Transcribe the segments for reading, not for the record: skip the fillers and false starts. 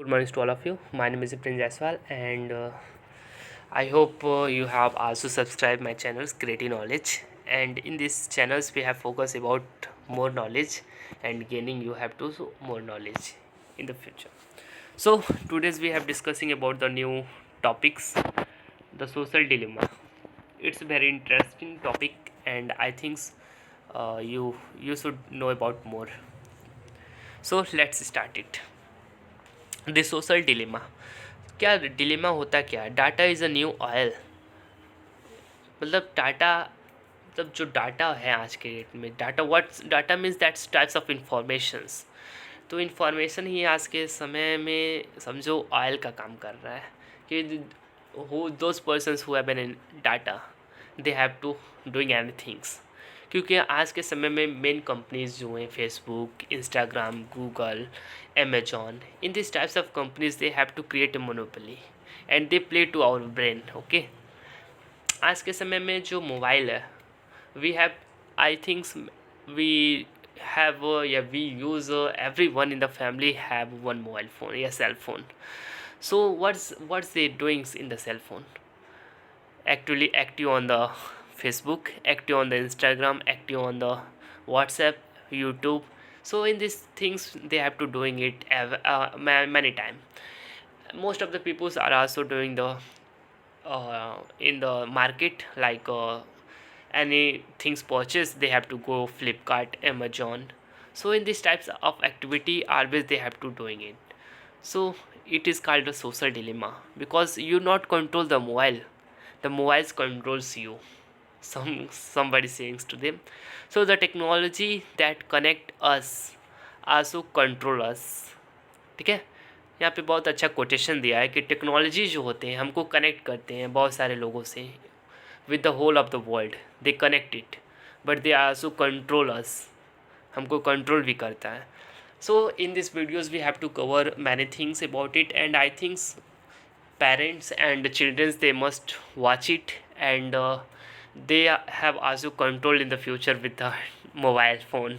Good morning to all of you. My name is Iprin Jaiswal, and I hope you have also subscribed my channels Creative Knowledge. And in these channels, we have focus about more knowledge and gaining. You have to so more knowledge in the future. So today's we have discussing about the new topics, the social dilemma. It's a very interesting topic, and I think you should know about more. So let's start it. The social dilemma. क्या dilemma होता क्या है? Data is a new oil. मतलब data, मतलब जो data है आज के डेट में, data what's data means that's types of informations. तो इन्फॉर्मेशन ही आज के समय में समझो ऑयल का काम कर रहा है कि who those persons who have an data they have to doing any things. क्योंकि आज के समय में मेन कंपनीज जो हैं Facebook, Instagram, Google, Amazon, in this types of companies they have to create a monopoly and they play to our brain. Okay, आज के समय में जो मोबाइल है, we have, I thinks we have yeah, we use everyone in the family have one mobile phone, yeah, cell phone. So what's they doing in the cell phone? Actually active on the Facebook, active on the Instagram, active on the WhatsApp, YouTube. So in these things they have to doing it many time. Most of the peoples are also doing the in the market, like any things purchased they have to go Flipkart, Amazon. So in these types of activity always they have to doing it. So it is called a social dilemma because you not control the mobile, the mobile controls you. Somebody saying to them. So the technology that connect us also control us. ठीक है, यहाँ पे बहुत अच्छा quotation दिया है कि technology जो होते हैं हमको कनेक्ट करते हैं बहुत सारे लोगों से, with the whole of the world they connect it, but they also control us. हमको कंट्रोल भी करता है. So in these videos we have to cover many things about it, and I think parents and children they must watch it, and they have also control in the future with the mobile phone.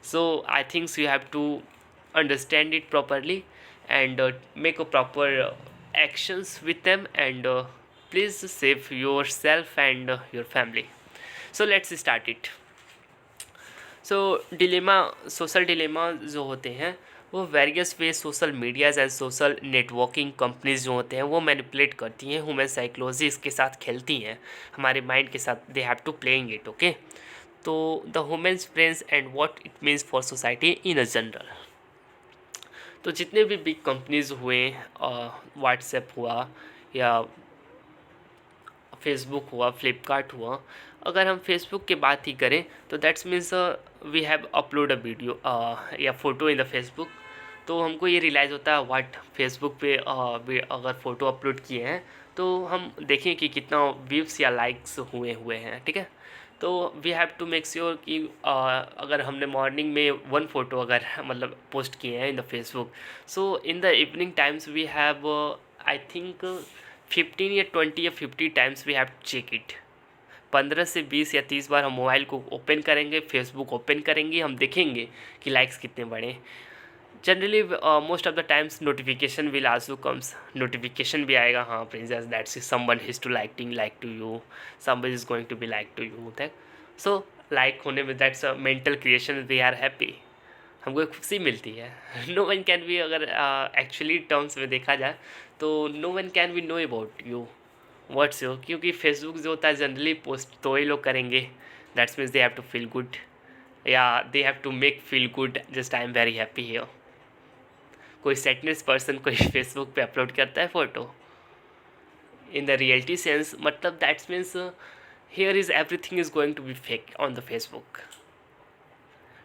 So I think you have to understand it properly and make a proper actions with them, and please save yourself and your family. So let's start it. So dilemma, social dilemma जो होते हैं वो various way social medias and social networking companies जो होते हैं वो manipulate करती हैं, ह्यूमन साइकोलॉजी इसके साथ खेलती हैं, हमारे माइंड के साथ. They have to playing it. Okay, तो the humans brains and what it means for society in a general. तो जितने भी बिग कंपनीज हुए, व्हाट्सएप हुआ या फेसबुक हुआ, फ्लिपकार्ट हुआ, अगर हम फेसबुक की बात ही करें तो that's means we have upload a video या फ़ोटो इन द फेसबुक. तो हमको ये रियलाइज़ होता है व्हाट फेसबुक पे अगर फ़ोटो अपलोड किए हैं तो हम देखें कि कितना व्यूज़ या लाइक्स हुए हैं. ठीक है, तो we have to make sure कि अगर हमने मॉर्निंग में वन फ़ोटो अगर मतलब पोस्ट किए हैं in the Facebook, so in the evening times we have I think 15 या 20 या 50 times we have to check it. 15 से 20 या 30 बार हम मोबाइल को ओपन करेंगे, फेसबुक ओपन करेंगे, हम देखेंगे कि लाइक्स कितने बढ़े. Generally most of the times notification will also comes, notification भी आएगा, हाँ princess that's someone is to like to you, somebody is going to be like to you. That so like होने में that's a mental creation, we are happy, हमको एक खुशी मिलती है. नो वन कैन बी, अगर एक्चुअली टर्म्स में देखा जाए तो no one can be know about you what's you, क्योंकि फेसबुक जो होता है जनरली पोस्ट तो वही लोग करेंगे. That's means they have to feel good या they have to make feel good, just I am very happy here. कोई सैडनेस पर्सन कोई फेसबुक पे अपलोड करता है photo in the reality sense, मतलब that's means here is everything is going to be fake on the Facebook.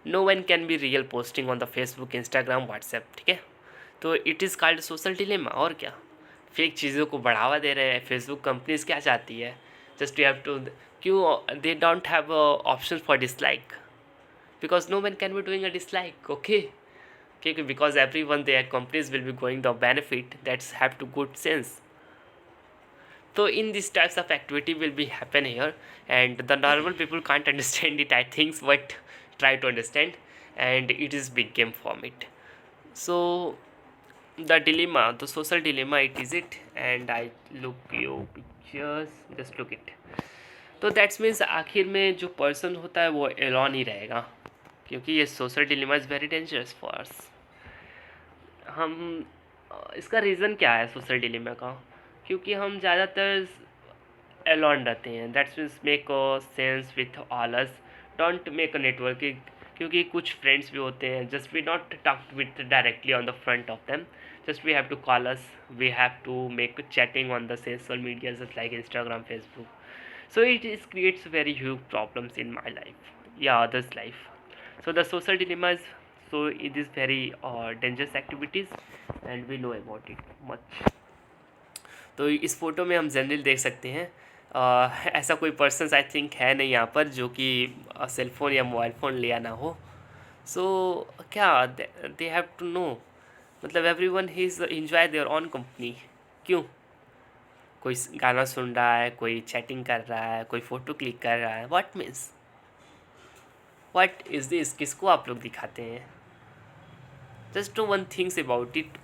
No one can be real posting on the Facebook, Instagram, WhatsApp. ठीक है, तो it is called social dilemma. और क्या, fake चीज़ों को बढ़ावा दे रहे हैं फेसबुक कंपनीज. क्या चाहती है, जस्ट यू हैव टू, क्यों they don't have option for dislike, because no one can be doing a dislike. Okay, क्योंकि because every one their companies will be going the benefit, that's have to good sense. So in these types of activity will be happen here, and the normal people can't understand it, I think, but try to understand, and it is big game from it. So the dilemma, the social dilemma, it is it. And I look your pictures, just look it. तो that's means आखिर में जो person होता है वो Elon ही रहेगा, क्योंकि ये social dilemma is very dangerous for us. हम इसका रीज़न क्या है सोशल डिलेमा का? क्योंकि हम ज़्यादातर एलॉन रहते हैं। That's means make sense with all us, don't make a networking, क्योंकि कुछ फ्रेंड्स भी होते हैं just we not talk with directly on the front of them, just we have to call us, we have to make chatting on the social media just like Instagram, Facebook. So it is creates very huge problems in my life, yeah, others life. So the social dilemma is, so it is very dangerous activities and we know about it much. तो इस photo में हम generally देख सकते हैं ऐसा कोई person I think है नहीं यहाँ पर जो कि सेल फोन या मोबाइल फ़ोन लिया ना हो। सो क्या दे हैव टू नो, मतलब everyone is enjoy their on company. क्यों? कोई गाना सुन रहा है, कोई चैटिंग कर रहा है, कोई फ़ोटो क्लिक कर रहा है। What means, what is this? किसको आप लोग दिखाते हैं? Just know one things about it,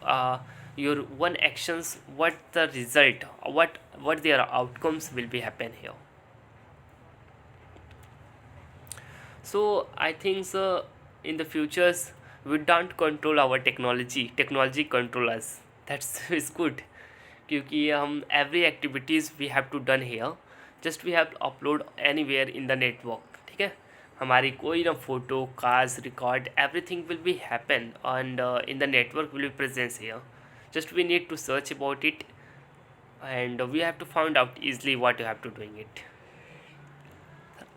your one actions, what the result, what their outcomes will be happen here. So I think so in the futures we don't control our technology control us. That's is good, क्योंकि हम every activities we have to done here, just we have to upload anywhere in the network, ठीक है? हमारी कोई ना photo, cars, record, everything will be happen and in the network will be presence here. Just we need to search about it and we have to find out easily what you have to doing it.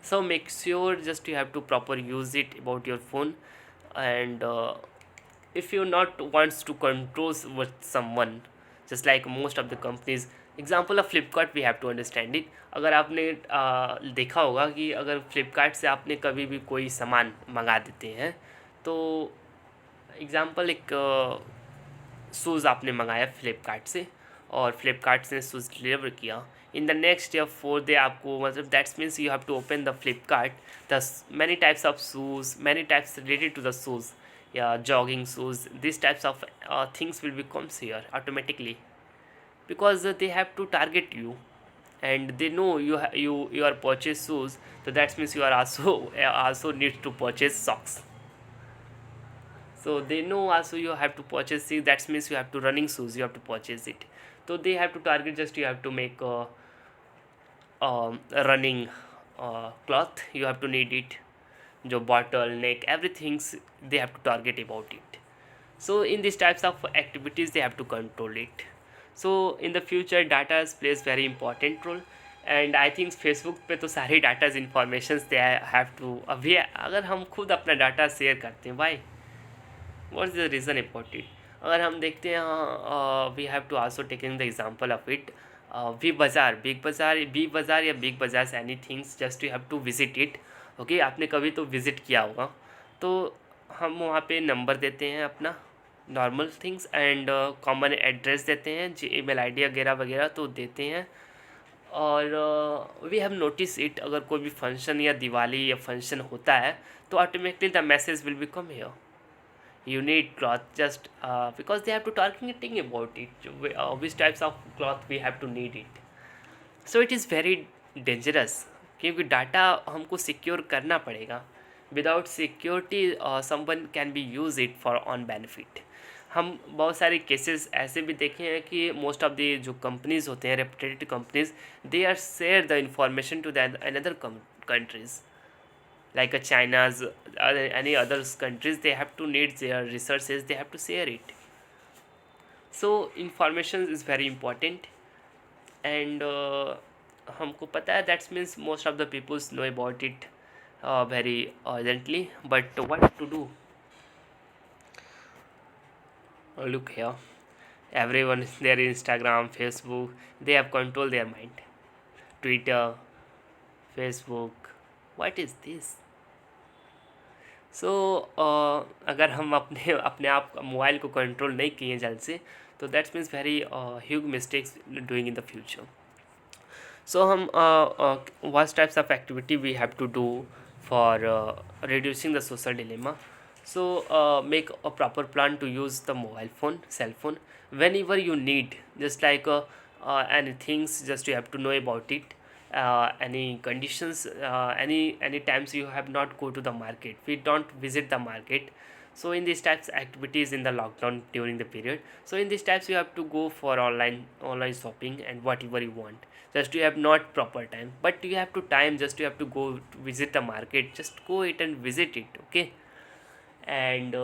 So make sure just you have to proper use it about your phone, and if you not wants to control with someone, just like most of the companies, example of Flipkart we have to understand it. अगर आपने देखा होगा कि अगर फ्लिपकार्ट से आपने कभी भी कोई सामान मंगा देते हैं, तो एग्जाम्पल एक शूज़ आपने मंगाया फ्लिपकार्ट से और फ्लिपकार्ट से शूज़ डिलीवर किया, इन द नेक्स्ट या 4 डे आपको, मतलब that's means you have to open the Flipkart, the many types of shoes, many types related to the shoes या jogging shoes, this types of things will becomes here automatically, because they have to target you and they know you are purchase shoes, so that means you are also need to purchase socks. So they know also you have to purchase it, that means you have to running shoes, you have to purchase it. So they have to target, just you have to make a running cloth, you have to need it, jo bottle neck, everything they have to target about it. So in these types of activities they have to control it. So in the future data plays very important role, and I think Facebook पे तो सारी datas information they have to, अभी अगर हम खुद अपना data share करते हैं, why, what is the reason about it? अगर हम देखते हैं, we have to also taking the example of it, Big Bazaar या Big Bazaar any things, just you have to visit it. Okay, आपने कभी तो विज़िट किया होगा, तो हम वहाँ पे नंबर देते हैं अपना, normal things, and common address देते हैं, ईमेल आईडी वगैरह वगैरह तो देते हैं. और वी हैव नोटिस इट, अगर कोई भी फंक्शन या दिवाली या फंक्शन होता है तो automatically the message will become here, you need cloth, just because they have to targeting about it, which types of cloth we have to need it. So it is very dangerous, क्योंकि डाटा हमको secure करना पड़ेगा. Without security someone can be use it for on benefit. हम बहुत सारे cases ऐसे भी देखे हैं कि मोस्ट ऑफ द जो कंपनीज होते हैं, reputed companies, they are share the information to the another countries like a China's, any other countries, they have to need their resources, they have to share it. So information is very important, and हमको पता है, that means most of the people know about it very urgently, but what to do? Look here, everyone is there, Instagram, Facebook, they have control their mind, Twitter, Facebook, what is this? सो अगर हम अपने आप mobile को control नहीं किए जल्द से, तो that's means very huge mistakes doing in the future. So हम what types of activity we have to do for reducing the social dilemma. So make a proper plan to use the mobile phone, cell phone, whenever you need, just like any things, just you have to know about it. Any conditions, any times you have not go to the market, we don't visit the market. So in these types activities in the lockdown during the period, so in these types you have to go for online shopping and whatever you want. Just you have not proper time, but you have to time, just you have to go to visit the market, just go it and visit it, okay. And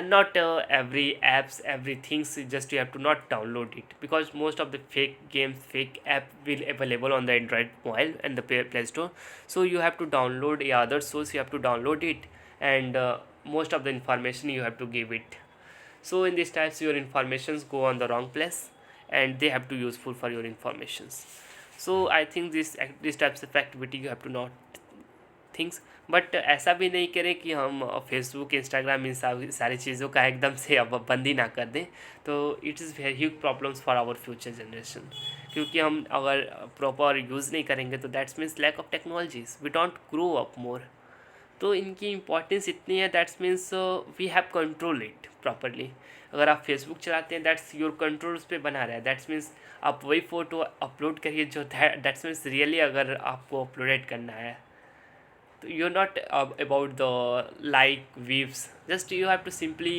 not every apps, everything, just you have to not download it, because most of the fake games, fake app will available on the Android mobile and the Play Store. So you have to download a other source, you have to download it, and most of the information you have to give it. So in these types your informations go on the wrong place, and they have to useful for your informations. So I think this types of activity you have to not things, but ऐसा भी नहीं करें कि हम Facebook, Instagram, इन सारी चीज़ों का एकदम से अब बंद ही ना कर दें। तो it is very huge problems for our future generation, क्योंकि हम अगर प्रॉपर यूज़ नहीं करेंगे तो that's means lack of technologies, we don't grow up more. तो इनकी इंपॉर्टेंस इतनी है, that's means we have control it properly. अगर आप फेसबुक चलाते हैं, दैट्स योर कंट्रोल उस पर बना रहा है, दैट्स मीन्स आप वही फ़ोटो अपलोड करिए जो दैट्स मीन्स रियली अगर आपको अपलोडेड करना है। you're not about the like views, just you have to simply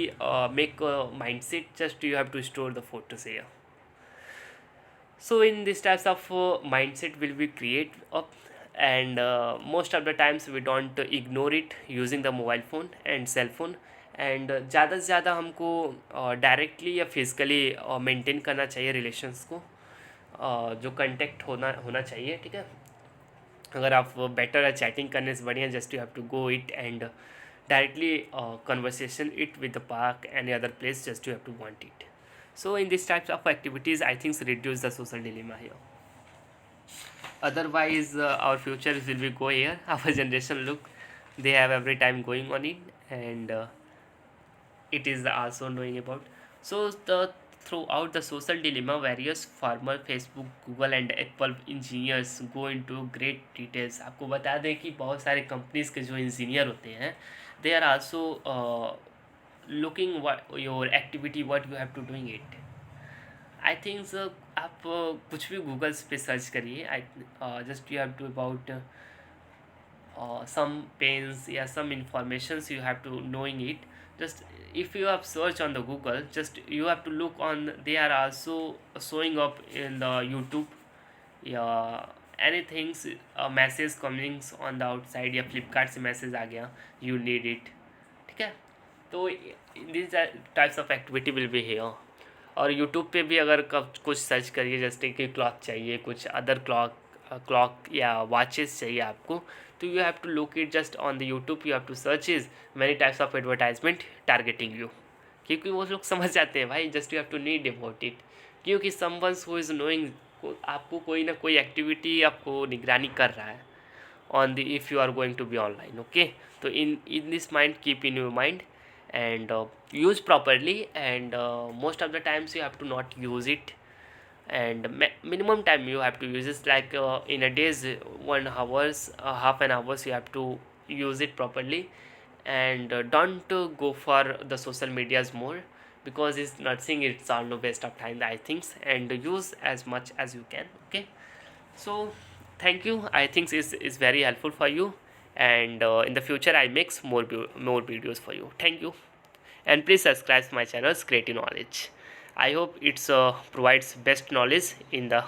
make a mindset, just you have to store the photos here. So in these types of mindset will be create up, and most of the times we don't ignore it using the mobile phone and cell phone. And ज़्यादा से ज़्यादा हमको directly या physically maintain करना चाहिए relations को, जो contact होना चाहिए, ठीक है। अगर आप बेटर है चैटिंग करने से बढ़िया, just you have to go it and directly conversation it with the park any other place, just you have to want it. So in these types of activities, I think reduce the social dilemma here. Otherwise, our future will be go here. Our generation look, they have every time going on it, and it is also knowing about. So the throughout the social dilemma, various former Facebook, Google and Apple engineers go into great details. आपको बता दें कि बहुत सारे companies के जो engineer होते हैं, they are also looking what your activity, what you have to doing it. I think आप कुछ भी गूगल्स पे सर्च करिए, I just you have to about some pains, yeah, some informations you have to knowing it. Just if you have search on the Google, just you have to look on, they are also showing up in the YouTube, yeah, anything, message comings on the outside, या Flipkart से message आ गया, you need it, ठीक है। तो this types of activity will be here. और YouTube पे भी अगर कब कुछ सर्च करिए, जैसे कि क्लॉक चाहिए, कुछ अदर क्लॉक या वॉचेस चाहिए आपको, तो you have to look it just on the YouTube, you have to search is many types of advertisement targeting you, क्योंकि वो लोग समझ जाते हैं भाई, just you have to need about it, क्योंकि समवंस हु इज़ नोइंग, आपको कोई ना कोई एक्टिविटी आपको निगरानी कर रहा है on the, if you are going to be online, okay. तो in this mind, keep in your mind and use properly, and most of the times you have to not use it, and minimum time you have to use it, like in a days 1 hours, half an hours you have to use it properly, and don't go for the social medias more, because it's nothing, it's all no waste of time, I think, and use as much as you can, okay. So thank you, I think is very helpful for you, and in the future I make more videos for you. Thank you, and please subscribe to my channel Creative Knowledge. I hope it's provides best knowledge in the